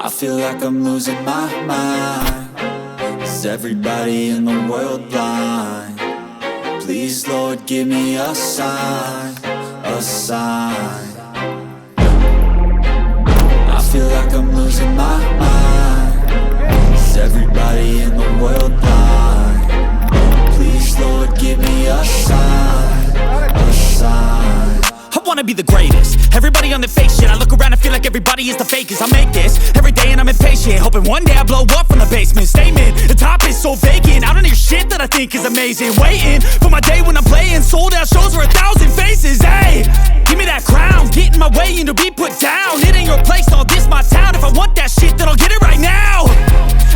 I feel like I'm losing my mind. Is everybody in the world blind? Please, Lord, give me a sign, a sign. I feel like I'm losing my mind. Is everybody in the world blind? Please, Lord, give me a sign, a sign. I wanna be the greatest. Everybody on the fake shit. I look around and feel like everybody is the fakest. I make this every day and I'm impatient, hoping one day I blow up from the basement. Statement, the top is so vacant. I don't hear shit that I think is amazing. Waiting for my day when I'm playing sold out shows for 1,000 faces. Hey, give me that crown, get in my way and to be put down. It ain't your place, no, this my town. If I want that shit, then I'll get it right now.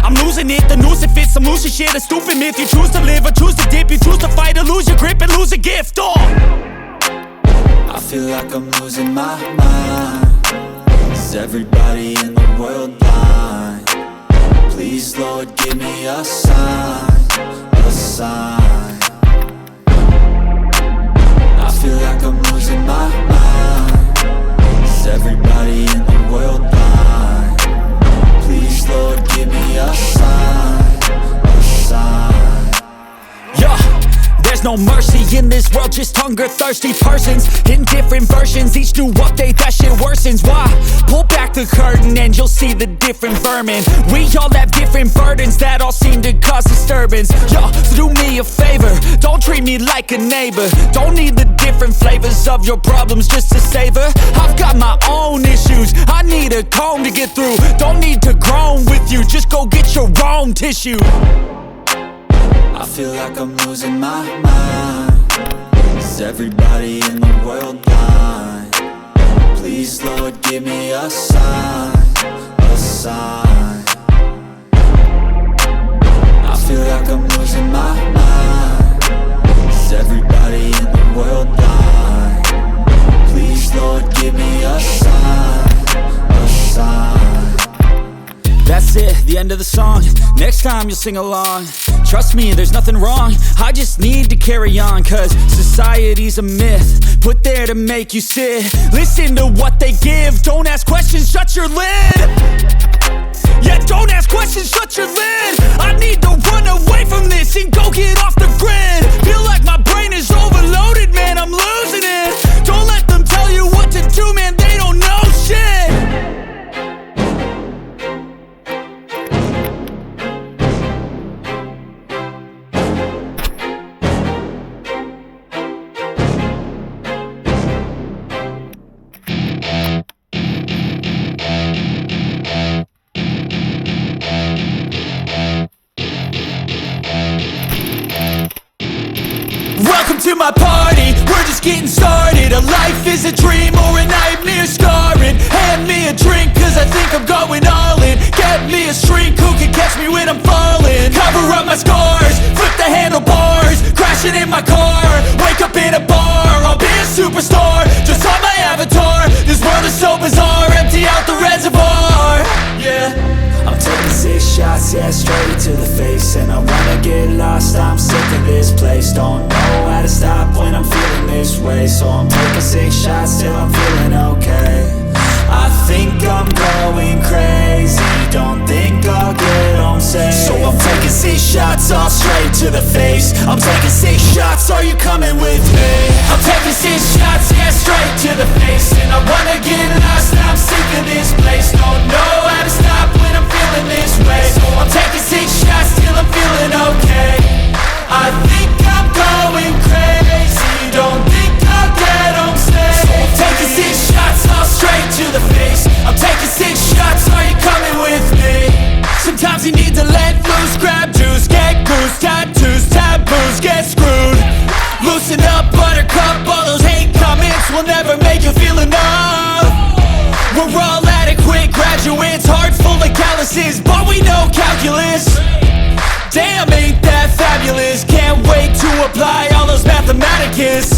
I'm losing it, the noose it fits. Some losing shit, a stupid myth. You choose to live or choose to dip. You choose to fight or lose your grip and lose a gift. I feel like I'm losing my mind. Is everybody in the world blind? Please, Lord, give me a sign, a sign. I feel like I'm losing my mind. Is everybody in the world blind? Please, Lord, give me a sign, a sign. Yeah. There's no mercy in this world, just hunger-thirsty persons in different versions. Each new update, that shit worsens. Why? Pull back the curtain and you'll see the different vermin. We all have different burdens that all seem to cause disturbance. Yo, so do me a favor, don't treat me like a neighbor. Don't need the different flavors of your problems just to savor. I've got my own issues, I need a comb to get through. Don't need to groan with you, just go get your own tissue. I feel like I'm losing my mind. Is everybody in the world blind? Please, Lord, give me a sign, a sign. I feel like I'm losing my mind. Is everybody in the world blind? Please, Lord, give me a sign, a sign. That's it, the end of the song. Next time you'll sing along. Trust me, there's nothing wrong. I just need to carry on, cause society's a myth put there to make you sit. Listen to what they give. Don't ask questions, shut your lid. Yeah, don't ask questions, shut your lid. I need to run away from this and go get off the grid. Feel like my brain is overloaded, man, I'm losing it. Don't let them tell you what to do, man, they don't know shit. Welcome to my party, we're just getting started. A life is a dream or a nightmare scarring. Hand me a drink cause I think I'm going all in. Get me a shrink who can catch me when I'm falling. Cover up my scars, flip the handlebars. Crashing in my car, wake up in a bar. I'll be a superstar, just on my avatar. This world is so bizarre, empty out the reservoir. Yeah, I'm taking 6 shots, yeah, straight to the face. And I wanna get lost, I'm sick of this place. Don't know how to stop when I'm feeling this way. So I'm taking 6 shots till I'm feeling okay. I think I'm going crazy, don't think I'll get home safe. So I'm taking 6 shots, all straight to the face. I'm taking 6 shots, are you coming with me? I'm taking 6 shots, yeah, straight to the face. And I wanna get lost, I'm sick of this place. Don't know how to stop when I'm feeling this way. So I'm taking 6 shots till I'm feeling okay. I think I'm going crazy, don't think I'll get home safe. So I'm taking 6 shots, all straight to the face. I'm taking 6 shots, are you coming with me? Sometimes you need to let loose, grab juice, get goose, tattoos, taboos, get screwed. Loosen up, buttercup, all those hate comments will never make you feel enough. We're all adequate graduates, heart full of calluses, but we know calculus. Damn, ain't that fabulous? Can't wait to apply all those mathematicus.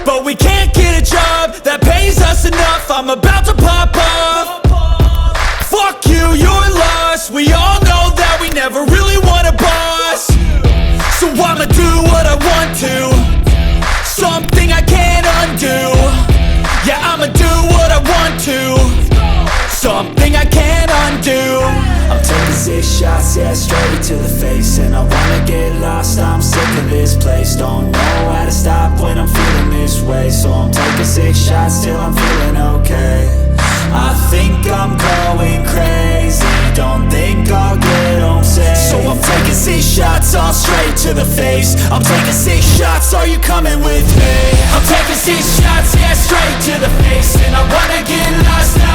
But we can't get a job that pays us enough. I'm about to pop off. Fuck you, you're lost. We all know that we never really want a boss. So I'ma do what I want to, something I can't undo. Yeah, I'ma do what I want to, something I can't undo. do. I'm taking 6 shots, yeah, straight to the face. And I wanna get lost, I'm sick of this place. Don't know how to stop when I'm feeling this way. So I'm taking 6 shots till I'm feeling okay. I think I'm going crazy, don't think I'll get home safe. So I'm taking 6 shots, all straight to the face. I'm taking 6 shots, are you coming with me? I'm taking 6 shots, yeah, straight to the face. And I wanna get lost now.